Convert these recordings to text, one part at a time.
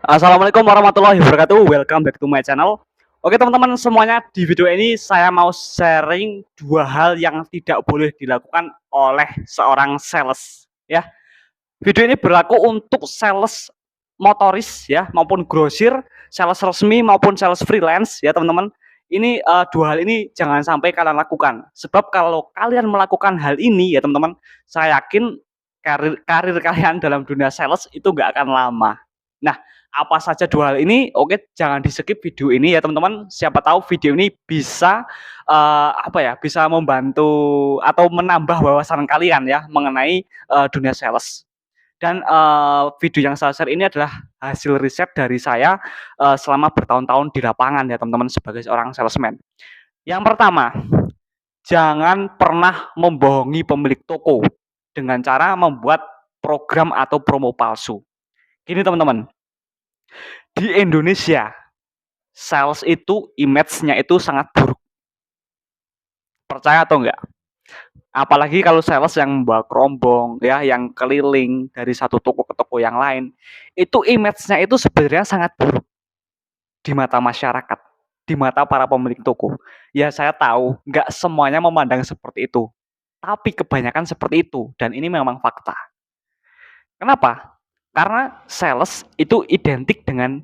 Assalamualaikum warahmatullahi wabarakatuh. Welcome back to my channel. Oke teman-teman semuanya, di video ini saya mau sharing dua hal yang tidak boleh dilakukan oleh seorang sales. Ya, video ini berlaku untuk sales motoris ya maupun grosir, sales resmi maupun sales freelance ya teman-teman. Ini dua hal ini jangan sampai kalian lakukan. Sebab kalau kalian melakukan hal ini ya teman-teman, saya yakin karir karir kalian dalam dunia sales itu nggak akan lama. Nah, apa saja dua hal ini? Oke, jangan di-skip video ini ya teman-teman. Siapa tahu video ini bisa bisa membantu atau menambah wawasan kalian ya mengenai dunia sales. Dan video yang saya share ini adalah hasil riset dari saya selama bertahun-tahun di lapangan ya teman-teman sebagai seorang salesman. Yang pertama, jangan pernah membohongi pemilik toko dengan cara membuat program atau promo palsu. Gini teman-teman, di Indonesia sales itu image-nya itu sangat buruk. Percaya atau enggak? Apalagi kalau sales yang membawa kerombong ya, yang keliling dari satu toko ke toko yang lain, itu image-nya itu sebenarnya sangat buruk di mata masyarakat, di mata para pemilik toko. Ya saya tahu nggak semuanya memandang seperti itu, tapi kebanyakan seperti itu dan ini memang fakta. Kenapa? Karena sales itu identik dengan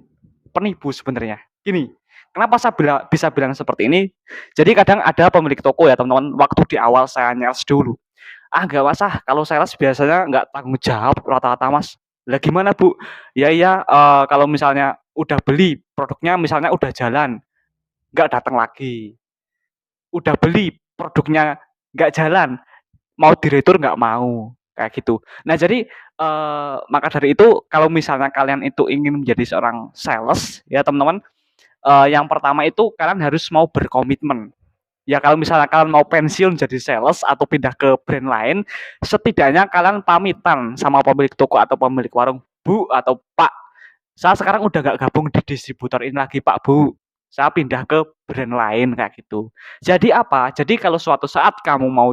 penipu sebenarnya. Gini, kenapa saya bisa bilang seperti ini? Jadi kadang ada pemilik toko ya teman-teman, waktu di awal saya nyales dulu. Ah nggak usah, kalau sales biasanya nggak tanggung jawab rata-rata mas. Lah gimana bu? Ya iya, kalau misalnya udah beli produknya misalnya udah jalan, nggak datang lagi. Udah beli produknya nggak jalan, mau diretur nggak mau, kayak gitu. Nah jadi, maka dari itu kalau misalnya kalian itu ingin menjadi seorang sales ya teman-teman, yang pertama itu kalian harus mau berkomitmen. Ya kalau misalnya kalian mau pensiun jadi sales atau pindah ke brand lain, setidaknya kalian pamitan sama pemilik toko atau pemilik warung, Bu atau Pak, saya sekarang udah gak gabung di distributor ini lagi Pak Bu, saya pindah ke brand lain kayak gitu. Jadi apa? Jadi kalau suatu saat kamu mau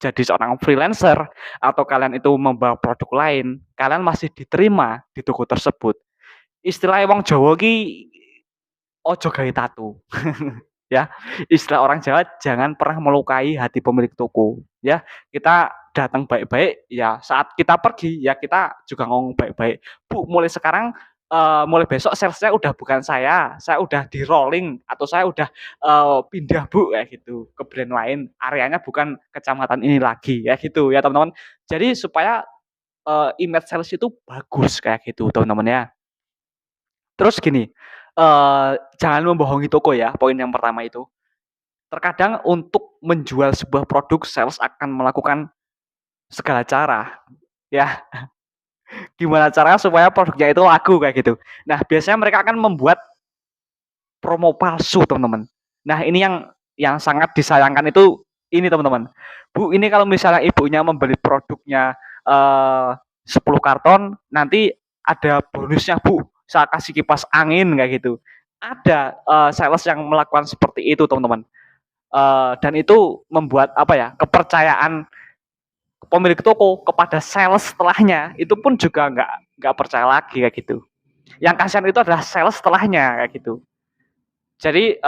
jadi seorang freelancer atau kalian itu membawa produk lain, kalian masih diterima di toko tersebut. Istilahnya wong Jawa ki ojo gawe tatu. Ya, istilah orang Jawa jangan pernah melukai hati pemilik toko, ya. Kita datang baik-baik, ya saat kita pergi, ya kita juga ngomong baik-baik, "Bu, mulai sekarang, mulai besok salesnya udah bukan saya udah di-rolling atau saya udah, pindah Bu," kayak gitu, "ke brand lain, areanya bukan kecamatan ini lagi," ya gitu ya, teman-teman. Jadi supaya, image sales itu bagus kayak gitu, teman-teman ya. Terus gini, jangan membohongi toko ya, poin yang pertama itu. Terkadang untuk menjual sebuah produk, sales akan melakukan segala cara, ya. Gimana caranya supaya produknya itu laku kayak gitu. Nah, biasanya mereka akan membuat promo palsu, teman-teman. Nah, ini yang sangat disayangkan itu ini, teman-teman. Bu, ini kalau misalnya ibunya membeli produknya 10 karton, nanti ada bonusnya, Bu. Saya kasih kipas angin kayak gitu. Ada sales yang melakukan seperti itu, teman-teman. Dan itu membuat apa ya, kepercayaan pemilik toko kepada sales setelahnya itu pun juga nggak percaya lagi kayak gitu. Yang kasihan itu adalah sales setelahnya kayak gitu. Jadi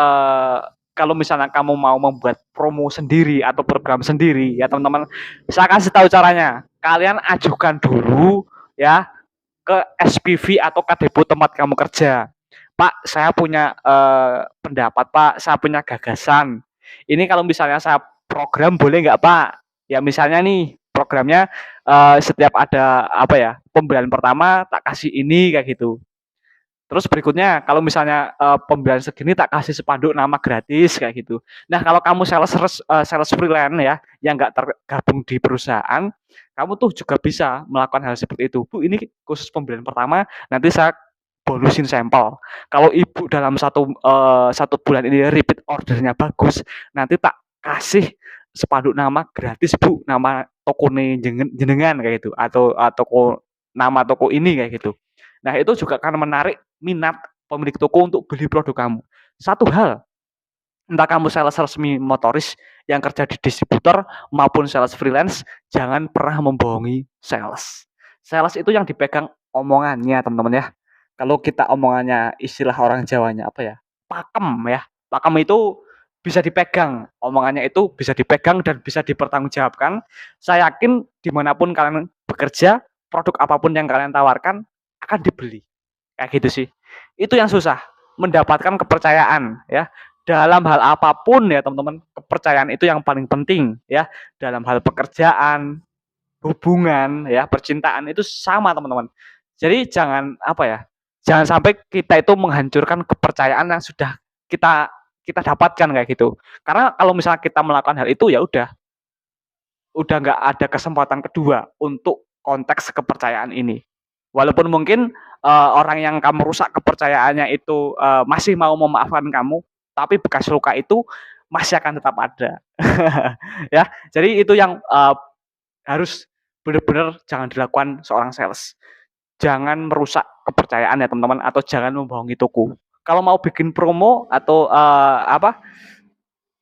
kalau misalnya kamu mau membuat promo sendiri atau program sendiri ya teman-teman, saya kasih tahu caranya. Kalian ajukan dulu ya ke SPV atau KDPO tempat kamu kerja. Pak, saya punya pendapat Pak, saya punya gagasan. Ini kalau misalnya saya program boleh nggak Pak? Ya misalnya nih programnya setiap ada apa ya pembelian pertama tak kasih ini kayak gitu. Terus berikutnya kalau misalnya pembelian segini tak kasih spanduk nama gratis kayak gitu. Nah kalau kamu sales freelance ya yang nggak tergabung di perusahaan, kamu tuh juga bisa melakukan hal seperti itu. Bu ini khusus pembelian pertama, nanti saya bonusin sampel. Kalau ibu dalam satu bulan ini repeat ordernya bagus, nanti tak kasih spanduk nama gratis bu, nama toko jenengan kayak gitu, atau toko nama toko ini kayak gitu. Nah itu juga akan menarik minat pemilik toko untuk beli produk kamu. Satu hal, entah kamu sales resmi motoris yang kerja di distributor maupun sales freelance, jangan pernah membohongi sales. Sales itu yang dipegang omongannya, teman-teman ya. Kalau kita omongannya istilah orang Jawanya apa ya, pakem ya. Pakem itu bisa dipegang, omongannya itu bisa dipegang dan bisa dipertanggungjawabkan. Saya yakin dimanapun kalian bekerja, produk apapun yang kalian tawarkan akan dibeli. Kayak gitu sih. Itu yang susah, mendapatkan kepercayaan ya. Dalam hal apapun ya teman-teman, kepercayaan itu yang paling penting ya. Dalam hal pekerjaan, hubungan ya, percintaan itu sama teman-teman. Jadi jangan apa ya, jangan sampai kita itu menghancurkan kepercayaan yang sudah kita kita dapatkan kayak gitu. Karena kalau misalnya kita melakukan hal itu ya udah nggak ada kesempatan kedua untuk konteks kepercayaan ini. Walaupun mungkin orang yang kamu rusak kepercayaannya itu masih mau memaafkan kamu, tapi bekas luka itu masih akan tetap ada. Ya, jadi itu yang harus benar-benar jangan dilakukan seorang sales. Jangan merusak kepercayaan ya teman-teman, atau jangan membohongi toko. Kalau mau bikin promo atau apa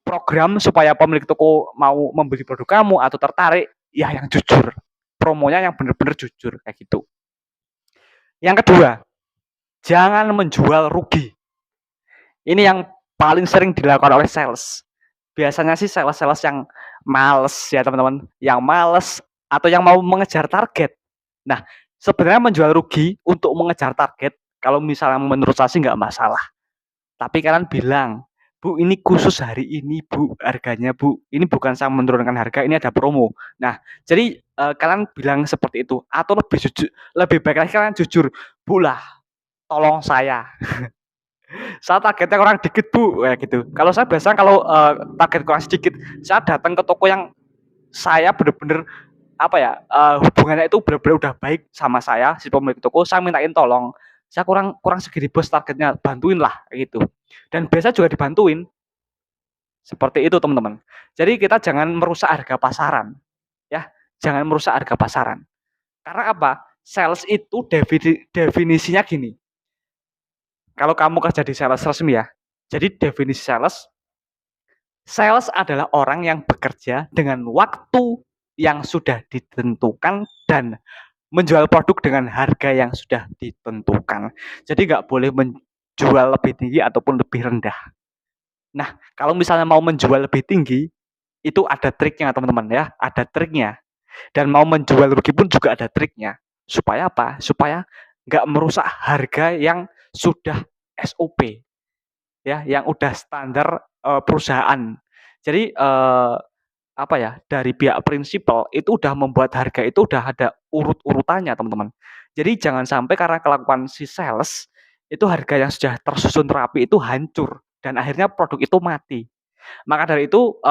program supaya pemilik toko mau membeli produk kamu atau tertarik, ya yang jujur. Promonya yang benar-benar jujur kayak gitu. Yang kedua, jangan menjual rugi. Ini yang paling sering dilakukan oleh sales. Biasanya sih sales-sales yang males ya teman-teman, yang males atau yang mau mengejar target. Nah, sebenarnya menjual rugi untuk mengejar target, kalau misalnya menurut saya sih nggak masalah. Tapi kalian bilang, Bu, ini khusus hari ini, Bu, harganya, Bu. Ini bukan saya menurunkan harga, ini ada promo. Nah, jadi kalian bilang seperti itu, atau lebih jujur, lebih baik lagi kalian jujur, Bu lah, tolong saya targetnya kurang dikit Bu, kayak gitu. Kalau saya biasanya kalau target kurang sedikit, saya datang ke toko yang saya bener-bener apa ya, hubungannya itu bener-bener udah baik sama saya, si pemilik toko, saya mintain tolong, saya kurang kurang segini bos targetnya, bantuin lah kayak gitu. Dan biasa juga dibantuin, seperti itu teman-teman. Jadi kita jangan merusak harga pasaran, ya, jangan merusak harga pasaran. Karena apa? Sales itu definisinya gini. Kalau kamu kerja di sales resmi ya, jadi definisi sales, sales adalah orang yang bekerja dengan waktu yang sudah ditentukan dan menjual produk dengan harga yang sudah ditentukan. Jadi nggak boleh menjual lebih tinggi ataupun lebih rendah. Nah, kalau misalnya mau menjual lebih tinggi, itu ada triknya teman-teman ya, ada triknya. Dan mau menjual rugi pun juga ada triknya. Supaya apa? Supaya nggak merusak harga yang sudah SOP ya, yang udah standar perusahaan. Jadi apa ya, dari pihak prinsipal itu udah membuat harga itu udah ada urut-urutannya teman-teman. Jadi jangan sampai karena kelakuan si sales itu harga yang sudah tersusun rapi itu hancur dan akhirnya produk itu mati. Maka dari itu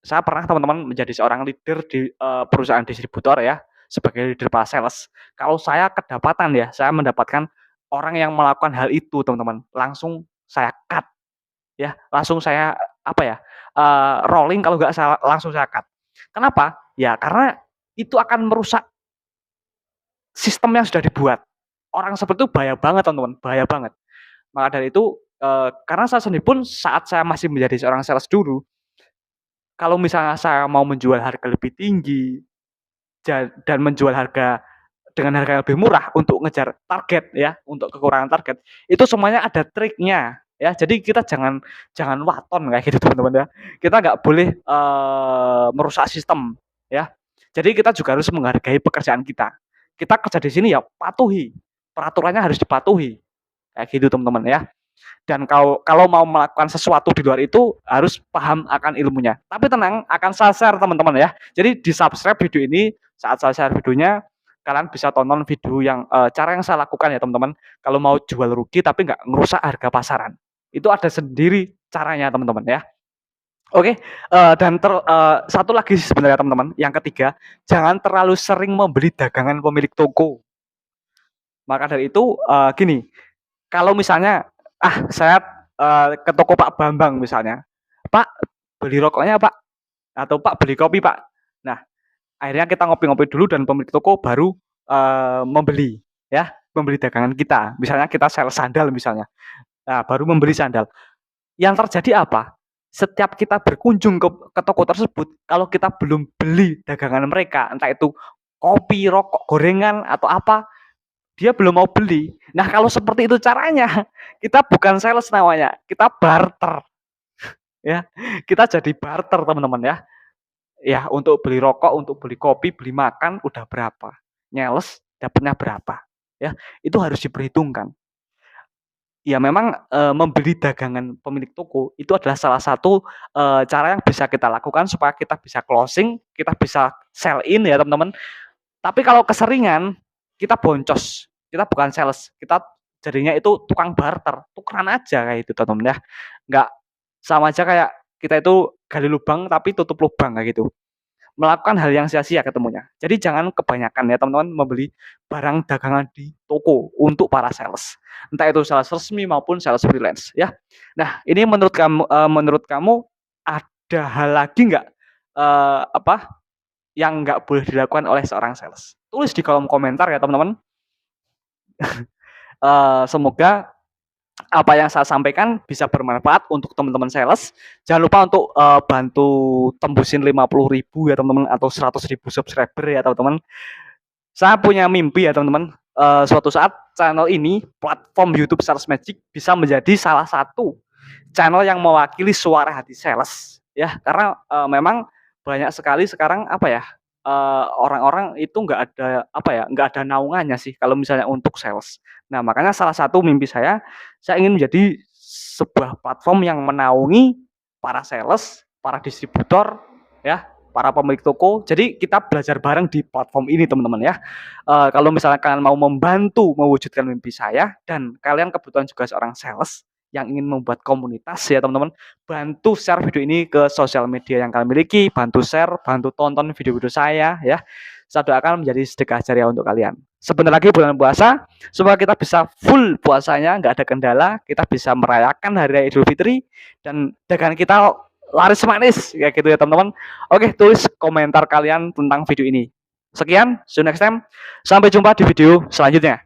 saya pernah teman-teman menjadi seorang leader di perusahaan distributor ya, sebagai leader para sales. Kalau saya kedapatan ya, saya mendapatkan orang yang melakukan hal itu teman-teman, langsung saya cut ya, langsung saya apa ya, rolling kalau nggak salah langsung saya cut. Kenapa? Ya karena itu akan merusak sistem yang sudah dibuat. Orang seperti itu bahaya banget teman-teman, bahaya banget. Maka dari itu, karena saya sendiri pun saat saya masih menjadi seorang sales dulu, kalau misalnya saya mau menjual harga lebih tinggi dan menjual harga dengan harga yang lebih murah untuk ngejar target ya, untuk kekurangan target, itu semuanya ada triknya ya. Jadi kita jangan jangan waton kayak gitu teman-teman ya. Kita nggak boleh merusak sistem ya. Jadi kita juga harus menghargai pekerjaan kita. Kita kerja di sini ya patuhi, peraturannya harus dipatuhi kayak gitu teman-teman ya. Dan kalau mau melakukan sesuatu di luar itu harus paham akan ilmunya. Tapi tenang, akan saya share teman-teman ya. Jadi di subscribe video ini, saat saya share videonya, kalian bisa tonton video yang cara yang saya lakukan ya teman-teman. Kalau mau jual rugi tapi nggak ngerusak harga pasaran, itu ada sendiri caranya teman-teman ya. Oke, dan satu lagi sebenarnya teman-teman, yang ketiga, jangan terlalu sering membeli dagangan pemilik toko. Maka dari itu gini, kalau misalnya saya ke toko Pak Bambang misalnya, Pak beli rokoknya Pak, atau Pak beli kopi Pak. Nah, akhirnya kita ngopi-ngopi dulu dan pemilik toko baru membeli ya, membeli dagangan kita. Misalnya kita sel sandal misalnya, nah baru membeli sandal. Yang terjadi apa? Setiap kita berkunjung ke toko tersebut, kalau kita belum beli dagangan mereka, entah itu kopi, rokok, gorengan atau apa, dia belum mau beli. Nah, kalau seperti itu caranya, kita bukan sales namanya, kita barter ya. Kita jadi barter, teman-teman ya. Ya, untuk beli rokok, untuk beli kopi, beli makan udah berapa. Nyales dapatnya berapa. Ya, itu harus diperhitungkan. Ya memang membeli dagangan pemilik toko itu adalah salah satu cara yang bisa kita lakukan supaya kita bisa closing, kita bisa sell in ya teman-teman. Tapi kalau keseringan kita boncos, kita bukan sales, kita jadinya itu tukang barter, tukeran aja kayak itu teman-teman ya. Nggak sama aja kayak kita itu gali lubang tapi tutup lubang kayak gitu, melakukan hal yang sia-sia ketemunya. Jadi jangan kebanyakan ya teman-teman membeli barang dagangan di toko untuk para sales. Entah itu sales resmi maupun sales freelance ya. Nah, ini menurut kamu ada hal lagi nggak apa yang nggak boleh dilakukan oleh seorang sales? Tulis di kolom komentar ya teman-teman. Semoga apa yang saya sampaikan bisa bermanfaat untuk teman-teman sales. Jangan lupa untuk bantu tembusin 50.000 ya teman-teman, atau 100.000 subscriber ya teman-teman. Saya punya mimpi ya teman-teman, suatu saat channel ini, platform YouTube Sales Magic, bisa menjadi salah satu channel yang mewakili suara hati sales ya, karena memang banyak sekali sekarang apa ya, orang-orang itu nggak ada apa ya, nggak ada naungannya sih kalau misalnya untuk sales. Nah, makanya salah satu mimpi saya ingin menjadi sebuah platform yang menaungi para sales, para distributor ya, para pemilik toko. Jadi kita belajar bareng di platform ini teman-teman ya. Kalau misalnya kalian mau membantu mewujudkan mimpi saya dan kalian kebetulan juga seorang sales yang ingin membuat komunitas ya teman-teman, bantu share video ini ke sosial media yang kalian miliki, bantu share, bantu tonton video-video saya ya. Saya doakan menjadi sedekah jariah untuk kalian. Sebentar lagi bulan puasa, semoga kita bisa full puasanya, nggak ada kendala, kita bisa merayakan Hari Raya Idul Fitri, dan dagangan kita laris manis, kayak gitu ya teman-teman. Oke, tulis komentar kalian tentang video ini. Sekian, see you next time. Sampai jumpa di video selanjutnya.